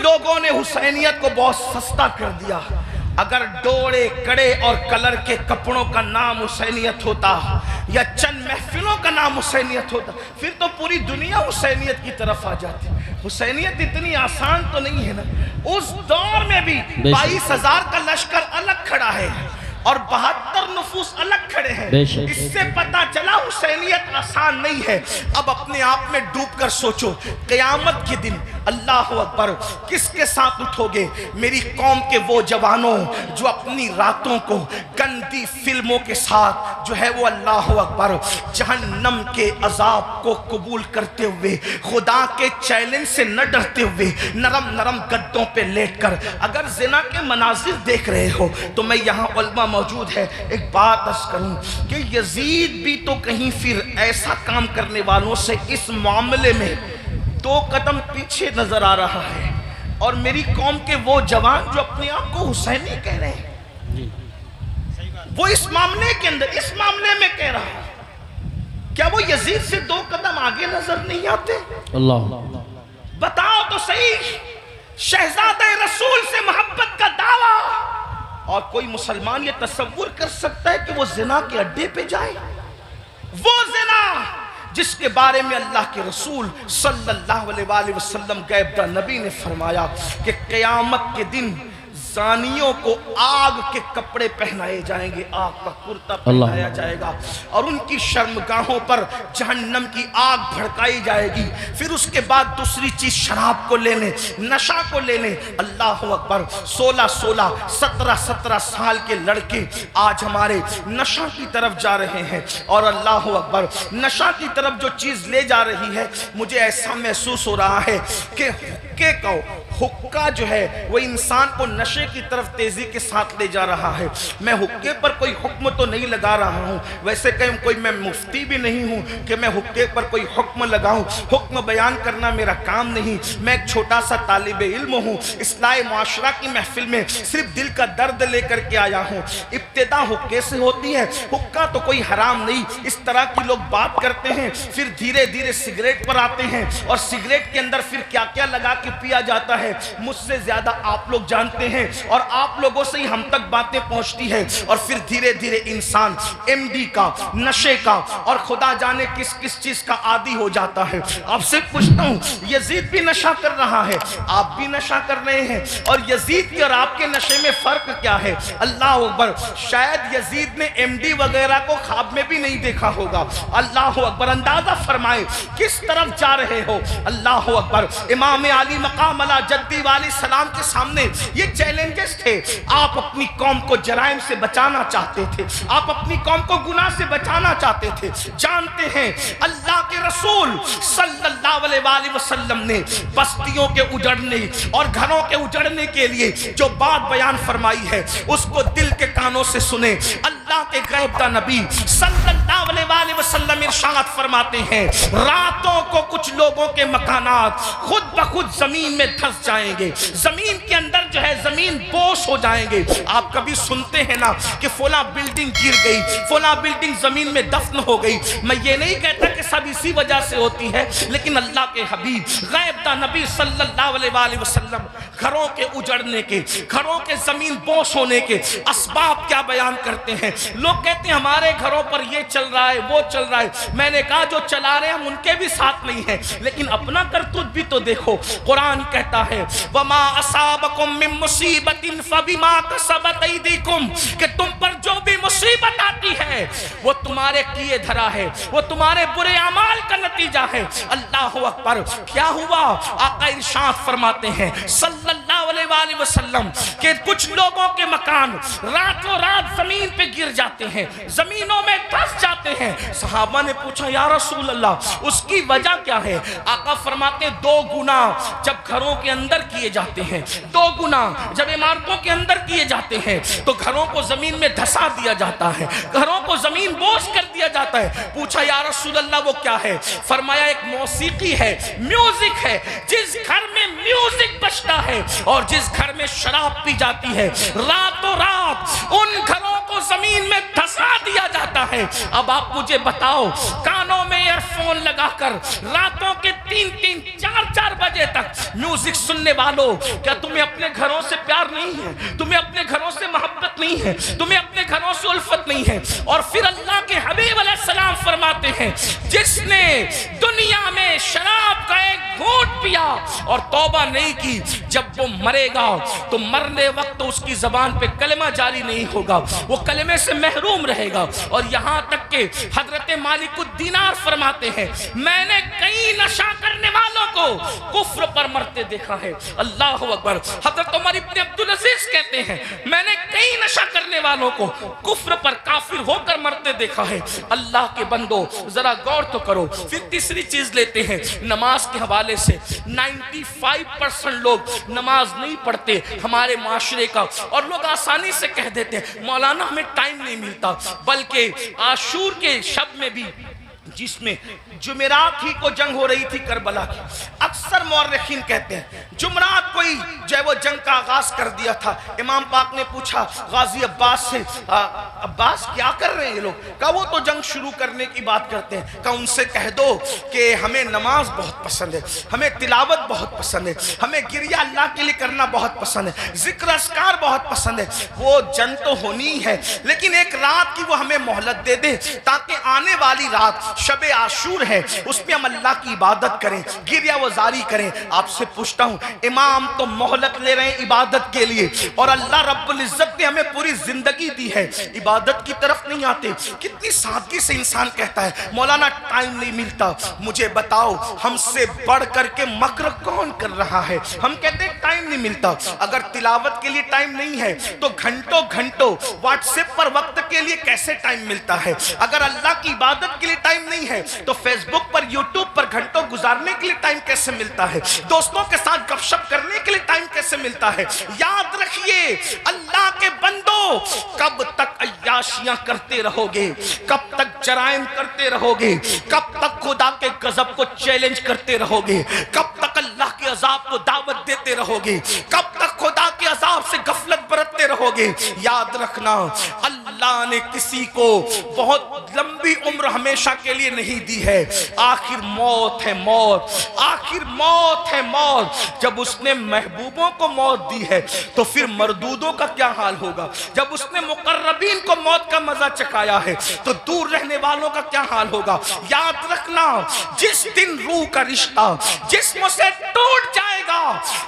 लोगों ने हुसैनियत को बहुत सस्ता कर दिया। अगर डोरे कड़े और कलर के कपड़ों का नाम हुसैनियत होता या चंद महफिलों का नाम हुसैनियत होता, फिर तो पूरी दुनिया हुसैनियत की तरफ आ जाती। हुसैनियत इतनी आसान तो नहीं है ना। उस दौर में भी 22,000 का लश्कर अलग खड़ा है और 72 नफूस अलग खड़े हैं। इससे पता चला हुसैनियत आसान नहीं है। अब अपने आप में डूब कर सोचो, क़यामत के दिन अल्लाह अकबर किसके साथ उठोगे? मेरी कौम के वो जवानों जो अपनी रातों को गंदी फिल्मों के साथ जो है वो अल्लाह अकबर जहन्नम के अजाब को कबूल करते हुए, खुदा के चैलेंज से न डरते हुए, नरम नरम गद्दों पे लेटकर अगर जिना के मनाजिर देख रहे हो तो मैं यहाँ उलमा मौजूद है, एक बात अर्ज करूं कि यजीद भी तो कहीं फिर ऐसा काम करने वालों से इस मामले में 2 कदम पीछे नजर आ रहा है। और मेरी कौम के वो जवान जो अपने आप को हुसैनी कह रहे हैं, वो इस मामले के अंदर, इस मामले में कह रहा है, क्या वो यजीद से 2 कदम आगे नजर नहीं आते? अल्लाह बताओ तो सही। शहजादे रसूल से मोहब्बत का दावा, और कोई मुसलमान ये तसव्वुर कर सकता है कि वो जिना के अड्डे पे जाए? वो जिना जिसके बारे में अल्लाह के रसूल सल्लल्लाहु अलैहि वसल्लम गैब नबी ने फरमाया कि क़यामत के दिन जानियों को आग के कपड़े पहनाए जाएंगे, आग का कुर्ता पहनाया जाएगा और उनकी शर्मगाहों पर जहन्नम की आग भड़काई जाएगी। फिर उसके बाद दूसरी चीज शराब को लेने, नशा को लेने। अल्लाह अकबर, 16-16, 17-17 साल के लड़के आज हमारे नशा की तरफ जा रहे हैं। और अल्लाह अकबर, नशा की तरफ जो चीज ले जा रही है, मुझे ऐसा महसूस हो रहा है कि हुक्का जो है वो इंसान को नशे की तरफ तेजी के साथ ले जा रहा है। मैं हुक्के पर कोई हुक्म तो नहीं लगा रहा हूँ, वैसे कहीं कोई मैं मुफ्ती भी नहीं हूँ कि मैं हुक्के पर कोई हुक्म लगाऊं। हुक्म बयान करना मेरा काम नहीं। मैं एक छोटा सा तालिब इल्म हूँ, इस्लाह मुआशरा की महफिल में सिर्फ दिल का दर्द लेकर के आया हूँ। इब्तिदा हुक्के से होती है, हुक्का तो कोई हराम नहीं। इस तरह की लोग बात करते हैं, फिर धीरे धीरे सिगरेट पर आते हैं और सिगरेट के अंदर फिर क्या क्या लगा के पिया जाता है मुझसे ज्यादा आप लोग जानते हैं, और आप लोगों से ही हम तक बातें पहुंचती है। और फिर धीरे धीरे इंसान एमडी का, नशे का और खुदा जाने किस किस चीज का आदी हो जाता है। आपसे पूछता हूं, यजीद भी नशा कर रहा है, आप भी नशा कर रहे हैं, और यजीद के और आपके नशे में फर्क क्या है? अल्लाह अकबर, शायद यजीद ने एमडी वगैरह को ख्वाब में भी नहीं देखा होगा। अल्लाह अकबर, अंदाजा फरमाए किस तरफ जा रहे हो। अल्लाह अकबर, इमाम अली मकाम अला जद्दी वाले सलाम के सामने ये चैलेंजेस थे। आप अपनी कौम को जराइम से बचाना चाहते थे, आप अपनी कौम को गुनाह से बचाना चाहते थे। जानते हैं अल्लाह के रसूल सल्लल्लाहु अलैहि वसल्लम ने बस्तियों के उजड़ने और घरों के उजड़ने के लिए जो बात बयान फरमाई है, उसको दिल के कानों से सुने। अल्लाह के गैब दा नबी सल्लल्लाहु अलैहि वसल्लम इरशाद फरमाते हैं, रातों को कुछ लोगों के मकानात खुद ब खुद जमीन में धंस जाएंगे, जमीन के अंदर जो है जमीन बोश हो जाएंगे। आप कभी सुनते हैं ना कि फला बिल्डिंग गिर गई, फला बिल्डिंग जमीन में दफन हो गई। मैं ये नहीं कहता कि सब इसी वजह से होती है, लेकिन अल्लाह के हबीब गैब दा नबी सल्लल्लाहु अलैहि वसल्लम घरों के उजड़ने के, घरों के जमीन बोश होने के असबाब क्या बयान करते हैं। लोग कहते हैं हमारे घरों पर ये चल रहा है, वो चल रहा है। मैंने कहा जो चला रहे हैं हम उनके भी साथ नहीं है, लेकिन अपना करतूत भी तो देखो। कुरान कहता है वमा असाबकुम मिन मुसीबतिन फबिमा कसबत ऐदीकुम, कि तुम पर जो भी मुसीबत आती है वो तुम्हारे किए धरा है, वो तुम्हारे बुरे अमाल का नतीजा है। अल्लाह अकबर, क्या हुआ? आका इरशाद फरमाते हैं सल्लल्लाहु अलैहि वसल्लम के कुछ लोगों के मकान रातों रात जमीन पे गिर जाते हैं, जमीनों में धंस जाते हैं। सहाबा ने पूछा या रसूल अल्लाह उसकी वजह क्या है? आका फरमाते 2 गुना जब घरों के अंदर किए जाते हैं, 2 गुना जब इमारतों के अंदर किए जाते हैं तो घरों को जमीन में धंसा दिया जाता है, घरों को जमीन बोझ कर दिया जाता है। पूछा या रसूल अल्लाह वो क्या है? फरमाया एक मौसीकी है, म्यूजिक है। जिस घर में म्यूजिक बजता है और जिस घर में शराब पी जाती है, रातों रात उन घरों को जमीन में धंसा दिया जाता है। अब आप मुझे बताओ, कानों में ईयरफोन लगाकर रातों के 3-3, 4-4 बजे तक म्यूजिक सुनने वालों, क्या तुम्हें अपने घरों से प्यार नहीं है? तुम्हें अपने घरों से मोहब्बत नहीं है? तुम्हें अपने घरों से उल्फत नहीं है? और फिर अल्लाह के हबीब अलैहिस्सलाम फरमाते हैं, जिसने दुनिया में शराब का एक घूंट पिया और तौबा नहीं की, जब वो मरेगा तो मरने वक्त तो उसकी जबान पे कलमा जारी नहीं होगा, वो कलमे से महरूम रहेगा। और यहां तक के हजरत मालिकुद्दीनार फरमाते हैं, मैंने कई नशा करने वालों को कुफ्र पर मरते देखा है। अल्लाह अकबर। हजरत उमर इब्न अब्दुल अजीज कहते हैं, मैंने कई नशा करने वालों को कुफ्र पर काफिर होकर मरते देखा है। अल्लाह के बंदो जरा गौर तो करो। फिर तीसरी चीज लेते हैं नमाज के हवाले से। 95% लोग नमाज नहीं पढ़ते हमारे माशरे का, और लोग आसानी से कह देते हैं मौलाना हमें टाइम नहीं मिलता। बल्कि आशूर के शब्द में भी, जिसमें जुमेरात ही को जंग हो रही थी करबला की, अक्सर मौर्रिखीन कहते हैं जुमरात को ही जो है वो जंग का आगाज कर दिया था। इमाम पाक ने पूछा गाजी अब्बास से, अब्बास क्या कर रहे हैं ये लोग? कहा वो तो जंग शुरू करने की बात करते हैं। कहा उनसे कह दो कि हमें नमाज बहुत पसंद है, हमें तिलावत बहुत पसंद है, हमें गिरिया अल्लाह के लिए करना बहुत पसंद है, जिक्र अस्कार बहुत पसंद है। वो जंग तो होनी ही है, लेकिन एक रात की वो हमें मोहलत दे दे, ताकि आने वाली रात शबे आशूर है, उसमें हम अल्लाह की इबादत करें, गिरिया वजारी करें। आपसे पूछता हूं, इमाम तो मोहलत ले रहे हैं इबादत के लिए, और अल्लाह रब्बुल इज्जत ने हमें पूरी जिंदगी दी है, इबादत की तरफ नहीं आते। कितनी सादगी से इंसान कहता है मौलाना टाइम नहीं मिलता। मुझे बताओ, हमसे बढ़ करके मक्र कौन कर रहा है? हम कहते हैं टाइम नहीं मिलता। अगर तिलावत के लिए टाइम नहीं है तो घंटों घंटों व्हाट्सएप पर वक्त के लिए कैसे टाइम मिलता है? अगर अल्लाह की इबादत के लिए टाइम नहीं है तो फेसबुक पर, यूट्यूब पर घंटों गुजारने के लिए टाइम कैसे मिलता है? दोस्तों के साथ गपशप करने के लिए टाइम कैसे मिलता है? याद रखिए अल्लाह के बंदो, कब तक अय्याशियां करते रहोगे? कब तक जराइम करते रहोगे? कब तक खुदा के गजब को चैलेंज करते रहोगे? कब तक अल्लाह के अजाब को दावत देते रहोगे? कब तक खुदा के अजाब से गफलत बरतते रहोगे? याद रखना, अल्लाह ने किसी को बहुत लंबी उम्र हमेशा के लिए नहीं दी है। आखिर मौत है मौत, आखिर मौत है मौत। जब उसने महबूबों को मौत दी है तो फिर मरदूदों का क्या हाल होगा? जब उसने मुकर्रबीन को मौत का मजा चखाया है तो दूर रहने वालों का क्या हाल होगा? याद रखना, जिस दिन रूह का रिश्ता जिस्म से टूट जाएगा,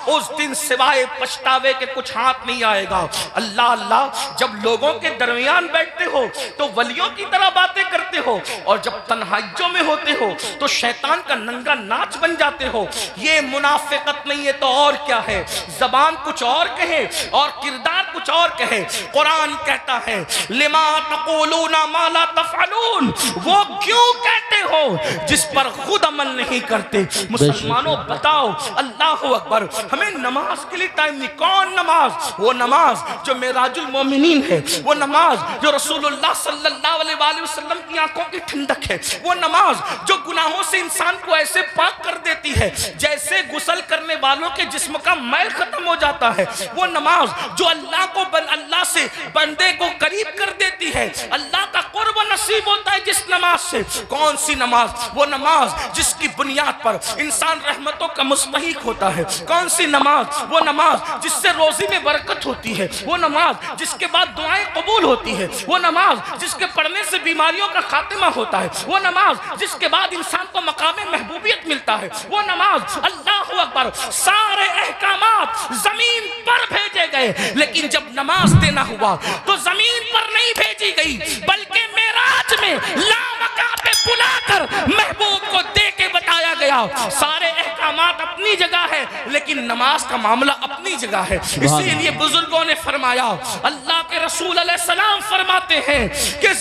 उस दिन सिवाय पछतावे के कुछ हाथ नहीं आएगा। अल्लाह अल्लाह, जब लोगों के दरमियान बैठते हो तो वलियों की तरह बातें करते हो, और जब तन्हाइयों में होते हो तो शैतान का नंगा नाच बन जाते हो। ये मुनाफिकत नहीं है तो और क्या है? जबान कुछ और कहे और किरदार कुछ और कहे। कुरान कहता है लिमा तक़ूलूना मा ला तफ़अलून, वो क्यों कहते हो जिस पर खुद अमल नहीं करते। मुसलमानों बताओ, अल्लाह अकबर, हमें नमाज के लिए टाइम नहीं। कौन नमाज? वो नमाज जो मेराजुल मोमिनीन है, वो नमाज जो रसूलुल्लाह सल्लल्लाहु अलैहि वसल्लम की आंखों की ठंडक है, वो नमाज जो गुनाहों से इंसान को ऐसे पाक कर देती है जैसे गुस्ल करने वालों के जिस्म का मैल खत्म हो जाता है, वो नमाज जो अल्लाह को अल्लाह से बंदे को करीब कर देती है, अल्लाह का कुर्ब नसीब होता है जिस नमाज से। कौन सी नमाज? वो नमाज जिसकी बुनियाद पर इंसान रहमतों का मुस्तहिक होता है। कौन सी नमाज? वो नमाज जिससे रोजी में बरकत होती है, वो नमाज जिसके बाद दुआएं कबूल होती है, वो नमाज जिसके पढ़ने से बीमारियों का खात्मा होता है, वो नमाज जिसके बाद इंसान को मकाम महबूबियत मिलता है, वो नमाज। अल्लाह अकबर, सारे अहकामात जमीन पर भेजे गए, लेकिन जब नमाज देना हुआ तो जमीन पर नहीं भेजी गई, बल्कि मेराज में लामका पे बुलाकर महबूब को दे के बताया गया। सारे अहकामात अपनी जगह है, लेकिन नमाज का मामला अपनी जगह है। इसीलिए बुजुर्गों ने फरमाया, अल्लाह के रसूल अलैहिस्सलाम फरमाते हैं कि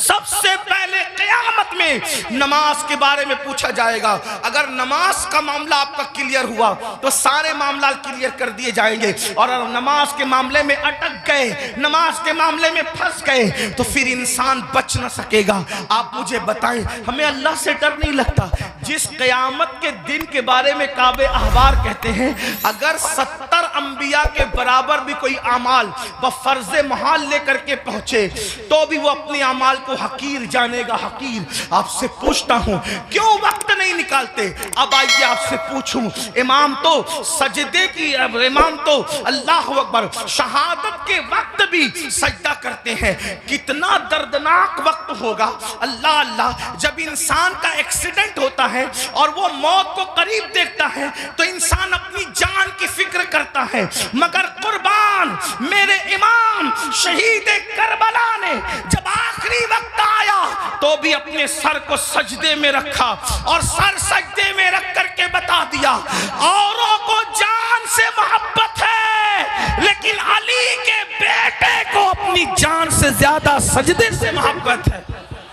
सबसे पहले क़यामत में नमाज के बारे में पूछा जाएगा। अगर नमाज का मामला आपका क्लियर हुआ तो सारे मामला क्लियर कर दिए जाएंगे, और अगर नमाज के मामले में अटक गए, नमाज के मामले में फंस गए, तो फिर इंसान बच न सकेगा। आप मुझे बताएं, हमें अल्लाह से डर नहीं लगता? जिस क़यामत के दिन के बारे में काबे अहबार कहते हैं, अगर 70 अंबिया के बराबर भी कोई अमाल व फर्ज महाल लेकर के पहुंचे तो भी वो अपने अमाल को हकीर जानेगा, हकीर। आपसे पूछता हूं, क्यों वक्त नहीं निकालते। अब आइए आपसे पूछूं, इमाम तो सजदे की, इमाम तो अल्लाह अकबर शहादत के वक्त भी सजदा करते हैं। कितना दर्दनाक वक्त होगा अल्लाह अल्लाह, जब इंसान का एक्सीडेंट होता है और वो मौत को करीब देखता है तो इंसान अपनी जान की फिक्र करता है। मगर कुर्बान मेरे इमाम शहीद करबला ने जब आखिरी वक्त आया तो भी अपने सर को सजदे में रखा और सर सजदे में रख करके बता दिया, औरों को जान से मोहब्बत है लेकिन अली के बेटे को अपनी जान से ज्यादा सजदे से मोहब्बत है।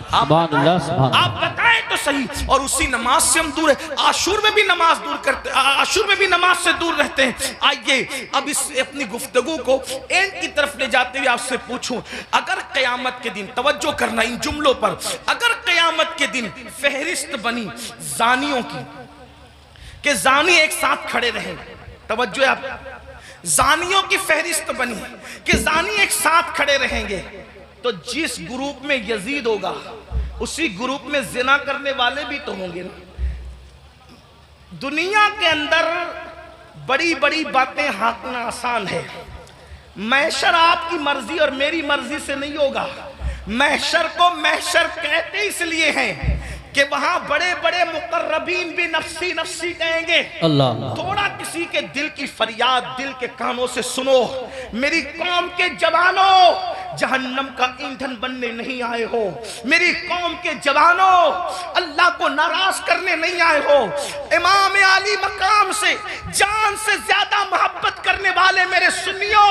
आप बताएं तो सही। और उसी नमाज से हम दूर है। आशूर में भी नमाज दूर करते, आशूर में भी नमाज से दूर रहते हैं। आइए अब इस अपनी गुफ्तगू को एंड की तरफ ले जाते हुए आपसे पूछूं, अगर क़यामत के दिन, तवज्जो करना इन जुमलों पर, अगर क़यामत के दिन फहरिस्त बनी जानियों की कि जानी एक साथ खड़े रहे, तवज्जो आप, जानियों की फहरिस्त बनी कि जानी एक साथ खड़े रहेंगे, तो जिस ग्रुप में यजीद होगा उसी ग्रुप में जिना करने वाले भी तो होंगे ना। दुनिया के अंदर बड़ी बड़ी बातें हाकना आसान है। महशर आपकी मर्जी और मेरी मर्जी से नहीं होगा। महशर को महशर कहते इसलिए हैं कि वहां बड़े बड़े मुकर्रबीन भी नफ्सी नफ्सी कहेंगे। अल्लाह, थोड़ा किसी के दिल की फरियाद दिल के कानों से सुनो। मेरी कौम के जवानों, जहन्नम का ईंधन बनने नहीं आए हो। मेरी कौम के जवानों, अल्लाह को नाराज करने नहीं आए हो। इमाम अली मकाम से जान से ज्यादा मोहब्बत करने वाले मेरे सुन्नियों,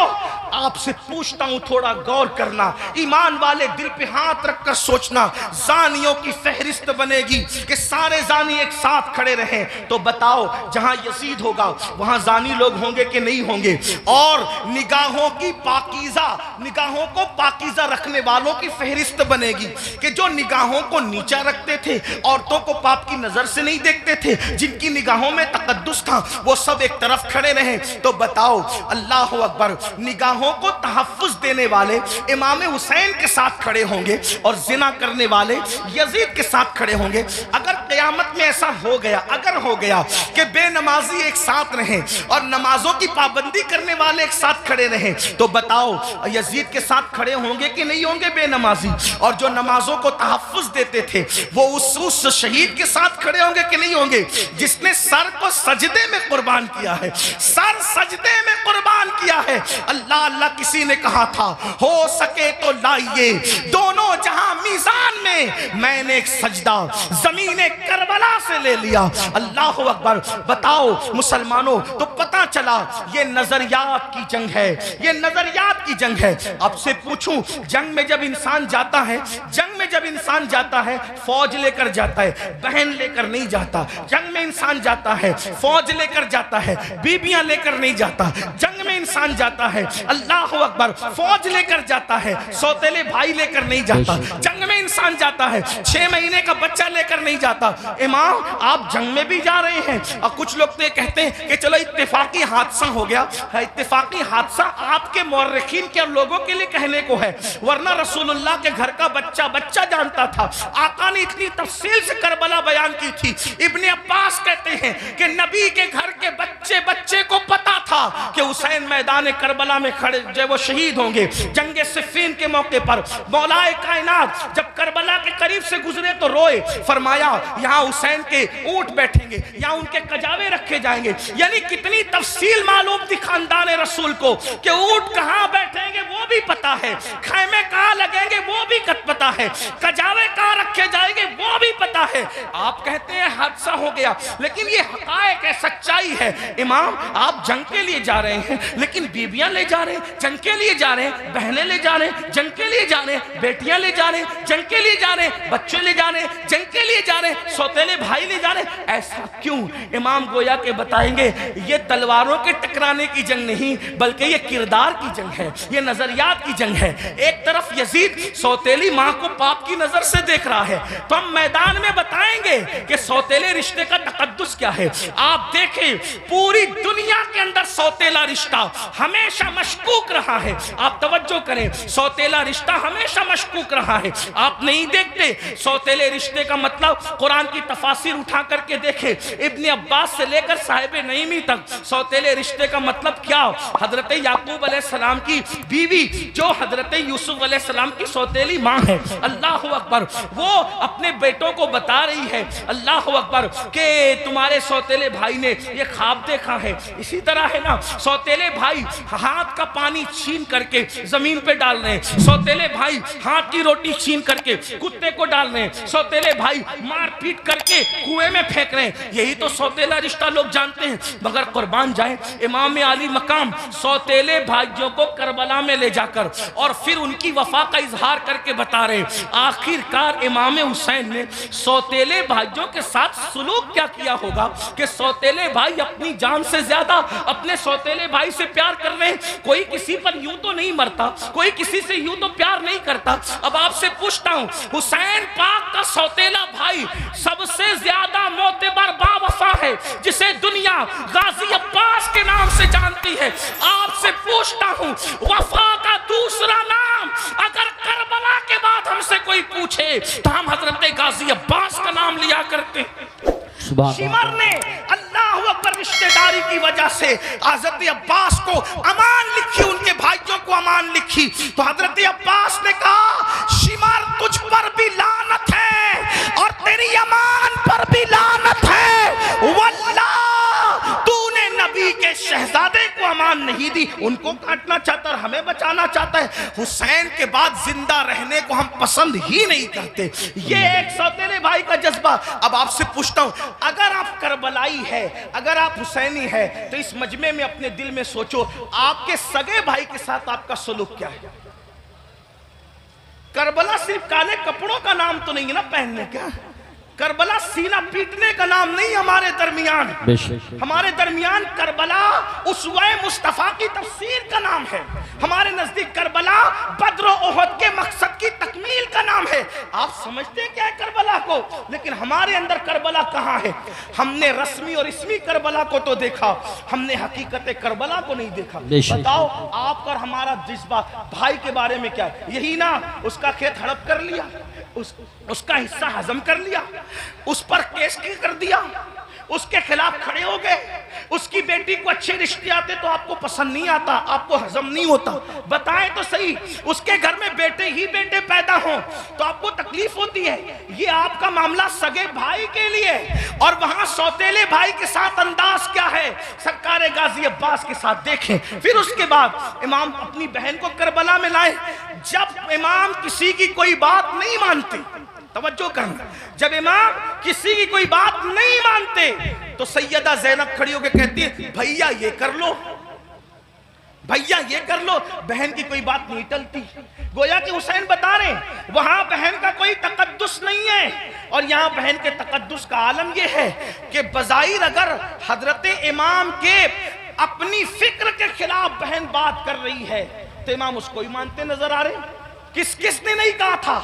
आपसे पूछता हूं थोड़ा गौर करना, ईमान वाले दिल पे हाथ रखकर सोचना। जानियों की फहरिस्त बनेगी कि सारे जानी एक साथ खड़े रहे, तो बताओ जहां यजीद होगा वहां जानी लोग होंगे कि नहीं होंगे? और निगाहों की पाकीज़ा, निगाहों को पाकीज़ा रखने वालों की फहरिस्त बनेगी कि जो निगाहों को नीचा रखते थे, औरतों को पाप की नजर से नहीं देखते थे, जिनकी निगाहों में तकद्दुस था, वो सब एक तरफ खड़े रहे। तो बताओ अल्लाह अकबर, निगाहों को तहफ्फुज देने वाले इमाम हुसैन के साथ खड़े होंगे और जिना करने वाले यजीद के साथ खड़े होंगे। अगर क़यामत में ऐसा हो गया, अगर हो गया कि बेनमाजी एक साथ रहें और नमाजों की पाबंदी करने वाले एक साथ खड़े रहें, तो बताओ यजीद के साथ खड़े होंगे कि नहीं होंगे बेनमाजी? और जो नमाजों को तहफ्फुज देते थे वो उस शहीद के साथ खड़े होंगे कि नहीं होंगे, जिसने सर को सजदे में कुर्बान किया है, सर सजदे में कुर्बान किया है। अल्लाह अल्लाह, किसी ने कहा था हो सके तो लाइए दोनों जहां मीजान में, मैंने एक सजदा जमीने करबला से ले लिया। अल्लाह अकबर। बताओ मुसलमानों, तो पता चला ये नजरियात की जंग है, ये नजरियात की जंग है। अब से पूछूं, जंग में जब इंसान जाता है, जंग में जब इंसान जाता है फौज लेकर जाता है, बहन लेकर नहीं जाता। जंग में इंसान जाता है फौज लेकर जाता है, बीबियां लेकर नहीं जाता। जंग में इंसान जाता है, अल्लाह अकबर, फौज लेकर जाता है, सौतेले भाई लेकर नहीं जाता। जंग में इंसान जाता है 6 महीने का बच्चा लेकर नहीं जाता। इमाम आप जंग में भी जा रहे हैं, और कुछ लोग तो ये कहते हैं कि चलो इत्तेफाकी हादसा हो गया। इत्तेफाकी हादसा आपके मौर्रिखीन के लोगों के लिए कहने को है, वरना रसूलुल्लाह के घर का बच्चा बच्चा जानता था। आका ने इतनी तफसील से करबला बयान की थी। इब्ने अब्बास कहते हैं कि नबी के घर के बच्चे बच्चे को पता था कि हुसैन मैदान करबला में खड़े जो वो शहीद होंगे। जंगे सिफ़ीन के मौके पर मौलाए कायनात जब करबला के करीब से गुजरे तो रोए, फरमाया यहाँ हुसैन के ऊंट बैठेंगे, यहाँ उनके कजावे रखे जाएंगे। यानी कितनी तफसील मालूम थी खानदान रसूल को कि ऊंट कहाँ बैठेंगे वो भी पता है, खैमे कहाँ लगेंगे वो भी पता है, कजावे कहाँ रखे जाएंगे वो भी पता है। आप कहते हैं हादसा हो गया, लेकिन ये हकायक है, सच्चाई है। इमाम आप जंग के लिए जा रहे हैं, लेकिन बीबियां ले जा रहे हैं, जंग के लिए जा रहे हैं, बहनें ले जा रहे हैं, जंग के लिए जा रहे हैं, बेटियां ले जा रहे हैं, जंग के लिए जा रहे हैं, बच्चे ले जा रहे हैं, जंग के लिए जा रहे हैं, सौतेले भाई ले जा रहे हैं। ऐसा क्यों? इमाम गोया के बताएंगे ये तलवारों के टकराने की जंग नहीं, बल्कि ये किरदार की जंग है, ये नजरियात की जंग है। एक तरफ यजीद सौतेली माँ को पाप की नजर से देख रहा है, तो हम मैदान में बताएंगे कि सौतेले रिश्ते का तकद्दुस क्या है। आप देखें पूरी दुनिया के अंदर सौतेला रिश्ता हमेशा मशकूक रहा है। आप तवज्जो करें, सौतेला रिश्ता हमेशा मशकूक रहा है। आप नहीं देखते सौतेले रिश्ते का मतलब कुरान की तफासिर उठा करके देखें, इब्ने अब्बास से लेकर साहिब नईमी तक सौतेले रिश्ते का मतलब क्या। हजरत याकूब अलैहिस्सलाम की बीवी जो हजरत यूसुफ अलैहिस्सलाम की सौतेली माँ है, अल्लाह अकबर, वो अपने बेटों को बता रही है, अल्लाह अकबर, के तुम्हारे सौतेले भाई ने ये ख्वाब देखा है। इसी तरह है ना, सौतेले भाई हाथ का पानी छीन करके जमीन पे डाल रहे हैं, सौतेले भाई हाथ की रोटी छीन करके कुत्ते को डाल रहे हैं, सौतेले भाई मार पीट करके कुएं में फेंक रहे हैं। यही तो सौतेला रिश्ता लोग जानते हैं। मगर कुर्बान जाए इमाम आली मकाम सौतेले भाइयों को करबला में ले जाकर और फिर उनकी वफा का इजहार करके बता रहे हैं। आखिरकार इमाम हुसैन ने सौतेले भाइयों के साथ सुलूक क्या किया होगा कि सौतेले भाई अपनी जान से ज्यादा अपने सौतेले भाई से प्यार कर रहे हैं। कोई किसी पर यूं तो नहीं मरता, कोई किसी से यूं तो प्यार नहीं करता। अब आपसे पूछता हूं, हुसैन पाक का सौतेला भाई सबसे ज्यादा मोतबर बावफा है जिसे दुनिया गाजी अब्बास के नाम से जानती है। आपसे पूछता हूं, वफा का दूसरा नाम अगर करबला के बाद हमसे कोई पूछे तो हम हजरत गाजी अब्बास का नाम लिया करते। शिमर ने अल्लाह अकबर रिश्तेदारी की वजह से हजरत अब्बास को अमान लिखी, उनके भाइयों को अमान लिखी। तो हजरत अब्बास ने कहा, शिमर तुझ पर भी लानत है और तेरी अमान पर भी लानत है। वल्लाह तूने नबी के शहजादे को अमान नहीं दी। उनको काटना चाहता और हमें बचाना चाहता है। हुसैन के बाद जिंदा रहने को हम पसंद ही नहीं करते। ये एक सौतेले भाई का जज्बा। अब आपसे पूछता हूं, अगर आप करबलाई है, अगर आप हुसैनी है, तो इस मजमे में अपने दिल में सोचो, आपके सगे भाई के साथ आपका सलूक क्या है। करबला सिर्फ काले कपड़ों का नाम तो नहीं है ना पहनने का। करबला सीना पीटने का नाम नहीं। हमारे दरमियान करबला उसवे मुस्तफा की तफसीर का नाम है। हमारे नजदीक करबला बद्र ओहद के मकसद की तकमील का नाम है। आप समझते क्या है करबला को, लेकिन हमारे अंदर करबला कहाँ है। हमने रस्मी और इसमी करबला को तो देखा, हमने हकीकत करबला को नहीं देखा। बताओ आपका और हमारा जज्बा भाई के बारे में क्या है। यही ना, उसका खेत हड़प कर लिया, उसका हिस्सा हजम कर लिया, उस पर केस कर दिया, उसके खिलाफ खड़े हो गए। उसकी बेटी को अच्छे रिश्ते आते तो आपको पसंद नहीं आता, आपको हजम नहीं होता। बताएं तो सही, उसके घर में बेटे ही बेटे पैदा हों तो आपको तकलीफ होती है। ये आपका मामला सगे भाई के लिए, और वहां सौतेले भाई के साथ अंदाज क्या है सरकार गाजी अब्बास के साथ देखें। फिर उसके बाद इमाम अपनी बहन को करबला में लाए। जब इमाम किसी की कोई बात नहीं मानते, तवज्जो करना, जब इमाम किसी की कोई बात नहीं मानते तो सैयदा ज़ैनब खड़ी होकर कहती है, भैया ये कर लो, भैया ये कर लो। बहन की कोई बात नहीं टलती। गोया कि हुसैन बता रहे वहां बहन का कोई तकद्दुस नहीं है, और यहां बहन के तकद्दुस का आलम यह है कि बज़ाहिर अगर हजरत इमाम के अपनी फिक्र के खिलाफ बहन बात कर रही है तो इमाम उसको ही मानते नजर आ रहे। किसने नहीं कहा था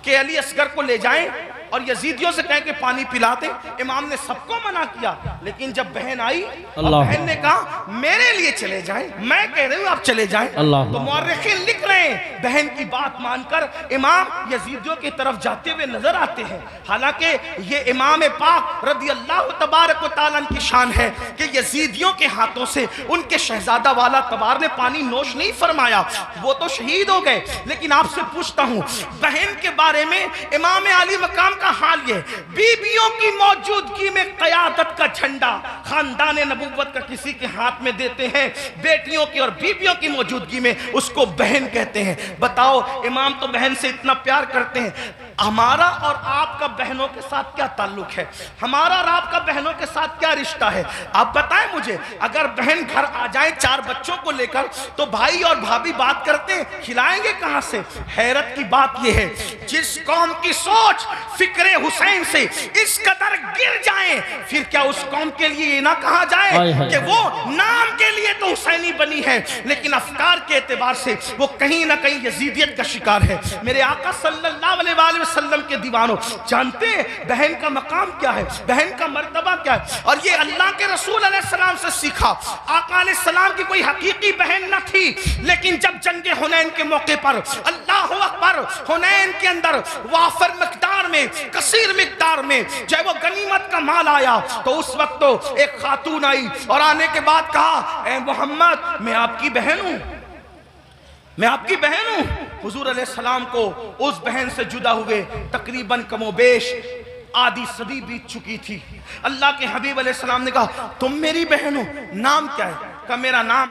कि अली असगर को ले जाएं और यजीदियों से कहें कि पानी पिलाते। इमाम ने सबको मना किया, लेकिन जब बहन आई और बहन ने कहा मेरे लिए चले जाएं, मैं कह रही हूं आप चले जाएं, तो मुअर्रिखीन लिख रहे हैं बहन की बात मानकर इमाम यजीदियों की तरफ जाते हुए नजर आते हैं। हालांकि ये इमाम पाक रज़ी अल्लाह तबारक व तआला की शान है कि यजीदियों के हाथों से उनके शहजादा वाला तबार ने पानी नोश नहीं फरमाया, वो तो शहीद हो गए। लेकिन आपसे पूछता हूं, बहन के बारे में इमाम आली मकाम का हाल ये, बीबियों की मौजूदगी में क़यादत का झंडा खानदान नबूवत का किसी के हाथ में देते हैं, बेटियों की और बीबियों की मौजूदगी में उसको बहन कहते हैं। बताओ इमाम तो बहन से इतना प्यार करते हैं। हमारा और आपका बहनों के साथ क्या ताल्लुक है, हमारा और आपका बहनों के साथ क्या रिश्ता है, आप बताएं मुझे। अगर बहन घर आ जाए 4 बच्चों को लेकर तो भाई और भाभी बात करते हैं, खिलाएंगे कहां से। हैरत की बात यह है, जिस कौम की सोच फिक्रे हुसैन से इस कदर गिर जाए, फिर क्या उस कौम के लिए ये ना कहा जाए कि वो नाम के लिए तो हुसैनी बनी है लेकिन अफकार के एतबार से वो कहीं ना कहीं यजीदियत का शिकार है। मेरे आका सल्लल्लाहु अलैहि वसल्लम के दीवानों, जानते हैं बहन का मकाम क्या है, बहन का मर्तबा क्या है। और ये अल्लाह के रसूल अलैहिस्सलाम से सीखा। आका अलैहिस्सलाम की कोई हकीकी बहन न थी, लेकिन जब जंगे हुनैन के मौके पर अल्लाह अकबर, हुनैन के अंदर वाफर मिकदार में, कसीर मिकदार में जब वो गनीमत का माल आया, तो उस वक्त तो एक खातून आई और आने के बाद कहा, ए मोहम्मद मैं आपकी बहन हूं, मैं आपकी बहन हूं। हुजूर अलैहिस्सलाम को उस बहन से जुदा हुए तकरीबन कमोबेश आधी सदी बीत चुकी थी। अल्लाह के हबीब अलैहिस्सलाम ने कहा, तुम मेरी बहन हो, नाम क्या है? कहा मेरा नाम